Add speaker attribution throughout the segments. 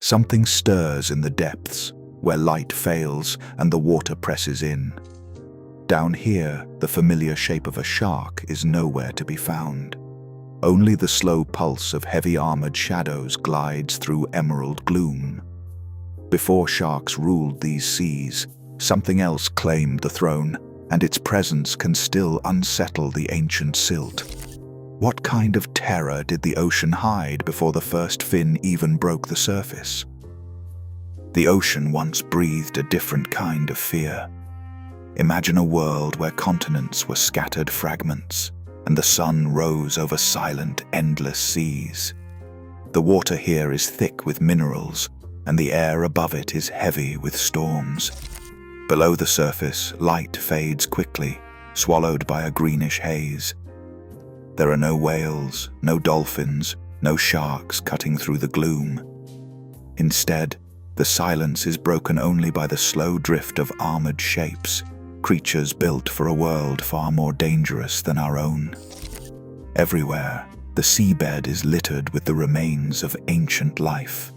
Speaker 1: Something stirs in the depths, where light fails and the water presses in. Down here, the familiar shape of a shark is nowhere to be found. Only the slow pulse of heavy armored shadows glides through emerald gloom. Before sharks ruled these seas, something else claimed the throne, and its presence can still unsettle the ancient silt. What kind of terror did the ocean hide before the first fin even broke the surface? The ocean once breathed a different kind of fear. Imagine a world where continents were scattered fragments, and the sun rose over silent, endless seas. The water here is thick with minerals, and the air above it is heavy with storms. Below the surface, light fades quickly, swallowed by a greenish haze. There are no whales, no dolphins, no sharks cutting through the gloom. Instead, the silence is broken only by the slow drift of armored shapes, creatures built for a world far more dangerous than our own. Everywhere, the seabed is littered with the remains of ancient life.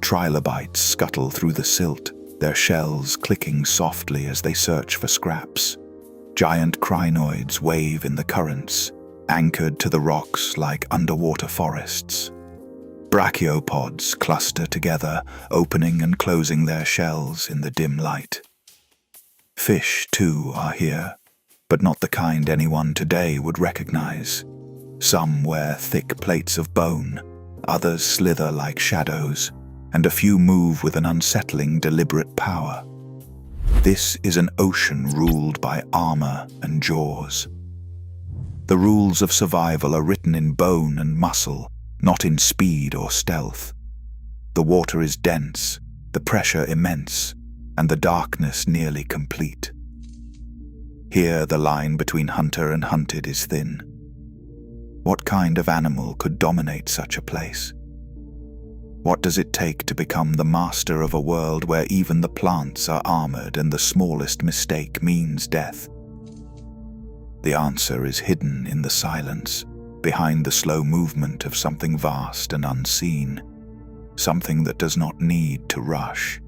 Speaker 1: Trilobites scuttle through the silt, their shells clicking softly as they search for scraps. Giant crinoids wave in the currents, anchored to the rocks like underwater forests. Brachiopods cluster together, opening and closing their shells in the dim light. Fish, too, are here, but not the kind anyone today would recognize. Some wear thick plates of bone, others slither like shadows, and a few move with an unsettling, deliberate power. This is an ocean ruled by armor and jaws. The rules of survival are written in bone and muscle, not in speed or stealth. The water is dense, the pressure immense, and the darkness nearly complete. Here the line between hunter and hunted is thin. What kind of animal could dominate such a place? What does it take to become the master of a world where even the plants are armored and the smallest mistake means death? The answer is hidden in the silence, behind the slow movement of something vast and unseen, something that does not need to rush,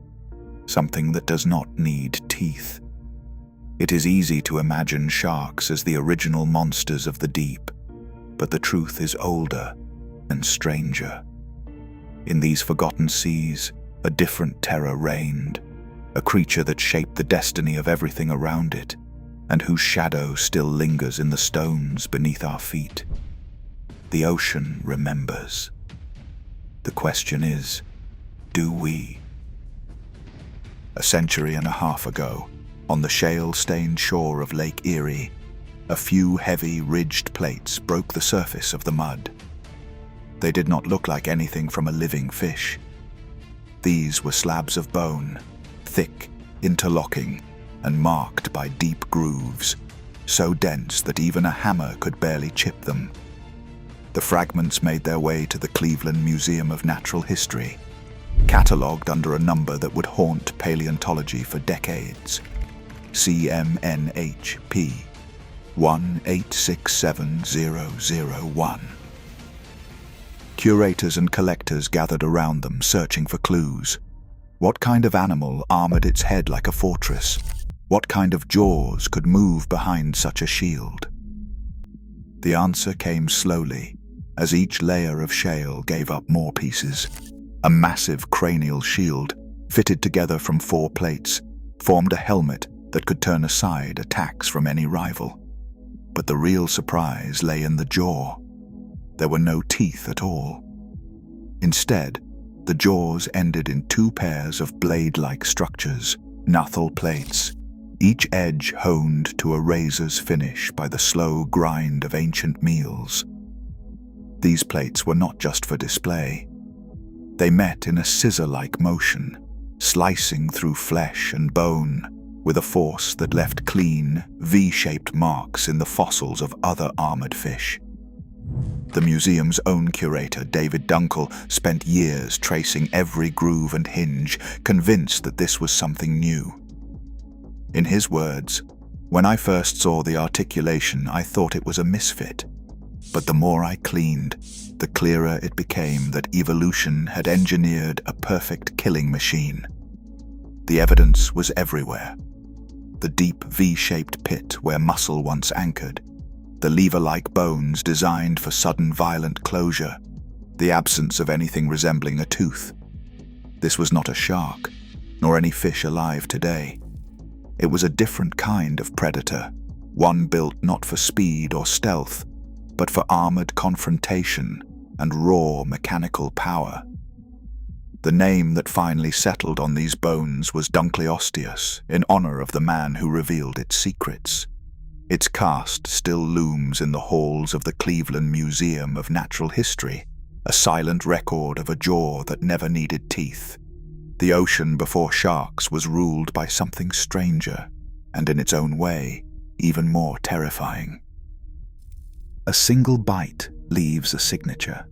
Speaker 1: something that does not need teeth. It is easy to imagine sharks as the original monsters of the deep, but the truth is older and stranger. In these forgotten seas, a different terror reigned, a creature that shaped the destiny of everything around it, and whose shadow still lingers in the stones beneath our feet. The ocean remembers. The question is, do we? A century and a half ago, on the shale-stained shore of Lake Erie, a few heavy, ridged plates broke the surface of the mud. They did not look like anything from a living fish. These were slabs of bone, thick, interlocking, and marked by deep grooves, so dense that even a hammer could barely chip them. The fragments made their way to the Cleveland Museum of Natural History, catalogued under a number that would haunt paleontology for decades: CMNHP 1867001. Curators and collectors gathered around them, searching for clues. What kind of animal armored its head like a fortress? What kind of jaws could move behind such a shield? The answer came slowly, as each layer of shale gave up more pieces. A massive cranial shield, fitted together from 4 plates, formed a helmet that could turn aside attacks from any rival. But the real surprise lay in the jaw. There were no teeth at all. Instead, the jaws ended in 2 pairs of blade-like structures, knuckle plates, each edge honed to a razor's finish by the slow grind of ancient meals. These plates were not just for display. They met in a scissor-like motion, slicing through flesh and bone with a force that left clean, V-shaped marks in the fossils of other armored fish. The museum's own curator, David Dunkel, spent years tracing every groove and hinge, convinced that this was something new. In his words, "When I first saw the articulation, I thought it was a misfit. But the more I cleaned, the clearer it became that evolution had engineered a perfect killing machine. The evidence was everywhere. The deep V-shaped pit where muscle once anchored, the lever-like bones designed for sudden violent closure, the absence of anything resembling a tooth. This was not a shark, nor any fish alive today. It was a different kind of predator, one built not for speed or stealth, but for armored confrontation and raw mechanical power. The name that finally settled on these bones was Dunkleosteus, in honor of the man who revealed its secrets. Its cast still looms in the halls of the Cleveland Museum of Natural History, a silent record of a jaw that never needed teeth. The ocean before sharks was ruled by something stranger, and in its own way, even more terrifying. A single bite leaves a signature.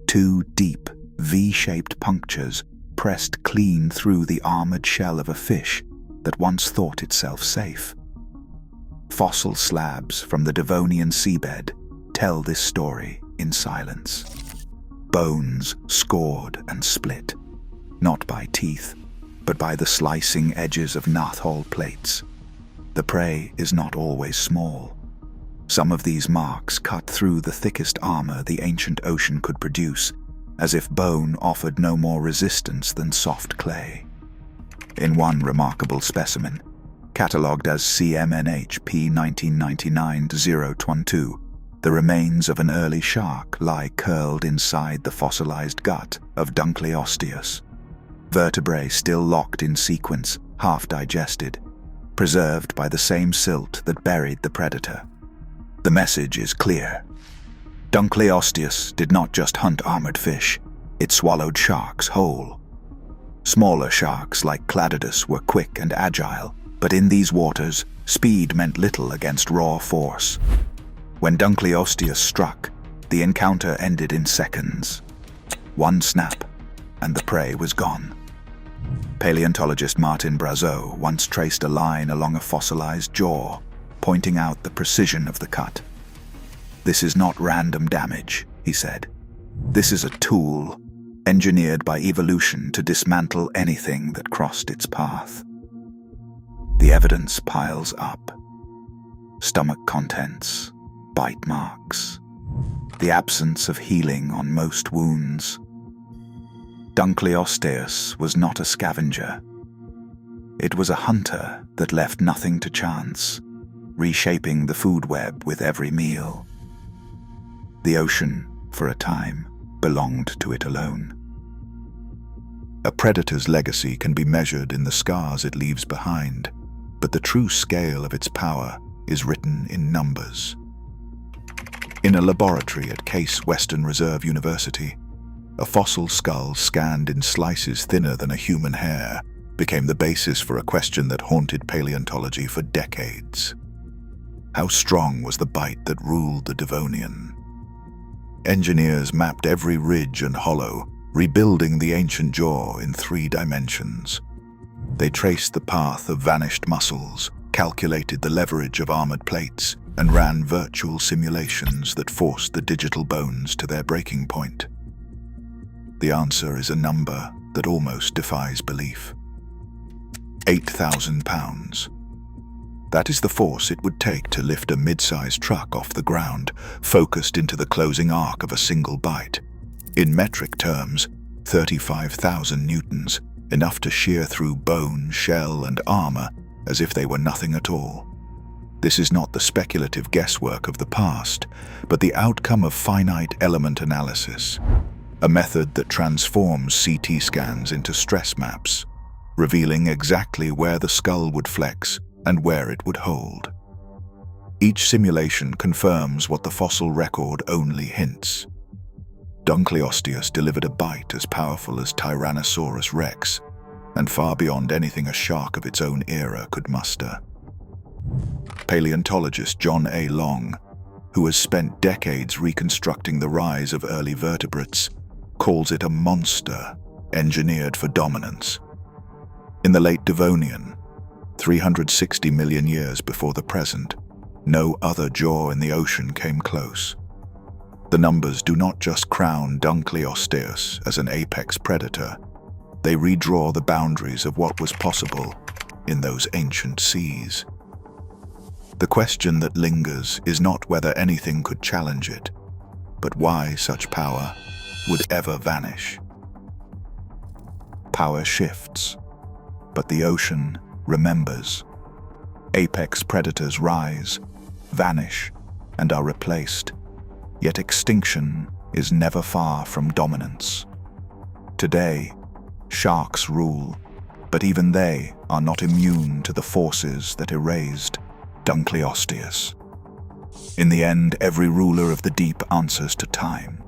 Speaker 1: Two deep, V-shaped punctures pressed clean through the armored shell of a fish that once thought itself safe. Fossil slabs from the Devonian seabed tell this story in silence. Bones scored and split, not by teeth, but by the slicing edges of Nathal plates. The prey is not always small. Some of these marks cut through the thickest armor the ancient ocean could produce, as if bone offered no more resistance than soft clay. In one remarkable specimen, catalogued as CMNH P 1999-012, the remains of an early shark lie curled inside the fossilized gut of Dunkleosteus. Vertebrae still locked in sequence, half digested, preserved by the same silt that buried the predator. The message is clear. Dunkleosteus did not just hunt armored fish, it swallowed sharks whole. Smaller sharks like Cladidus were quick and agile, but in these waters, speed meant little against raw force. When Dunkleosteus struck, the encounter ended in seconds. One snap, and the prey was gone. Paleontologist Martin Brazeau once traced a line along a fossilized jaw, pointing out the precision of the cut. "This is not random damage," he said. "This is a tool, engineered by evolution to dismantle anything that crossed its path." The evidence piles up. Stomach contents, bite marks, the absence of healing on most wounds. Dunkleosteus was not a scavenger. It was a hunter that left nothing to chance, reshaping the food web with every meal. The ocean, for a time, belonged to it alone. A predator's legacy can be measured in the scars it leaves behind, but the true scale of its power is written in numbers. In a laboratory at Case Western Reserve University, a fossil skull scanned in slices thinner than a human hair became the basis for a question that haunted paleontology for decades. How strong was the bite that ruled the Devonian? Engineers mapped every ridge and hollow, rebuilding the ancient jaw in 3 dimensions. They traced the path of vanished muscles, calculated the leverage of armored plates, and ran virtual simulations that forced the digital bones to their breaking point. The answer is a number that almost defies belief. 8,000 pounds. That is the force it would take to lift a mid-sized truck off the ground, focused into the closing arc of a single bite. In metric terms, 35,000 newtons, enough to shear through bone, shell, and armor as if they were nothing at all. This is not the speculative guesswork of the past, but the outcome of finite element analysis, a method that transforms CT scans into stress maps, revealing exactly where the skull would flex and where it would hold. Each simulation confirms what the fossil record only hints. Dunkleosteus delivered a bite as powerful as Tyrannosaurus rex, and far beyond anything a shark of its own era could muster. Paleontologist John A. Long, who has spent decades reconstructing the rise of early vertebrates, calls it a monster engineered for dominance. In the late Devonian, 360 million years before the present, no other jaw in the ocean came close. The numbers do not just crown Dunkleosteus as an apex predator, they redraw the boundaries of what was possible in those ancient seas. The question that lingers is not whether anything could challenge it, but why such power would ever vanish. Power shifts, but the ocean remembers. Apex predators rise, vanish, and are replaced, yet extinction is never far from dominance. Today, sharks rule, but even they are not immune to the forces that erased Dunkleosteus. In the end, every ruler of the deep answers to time.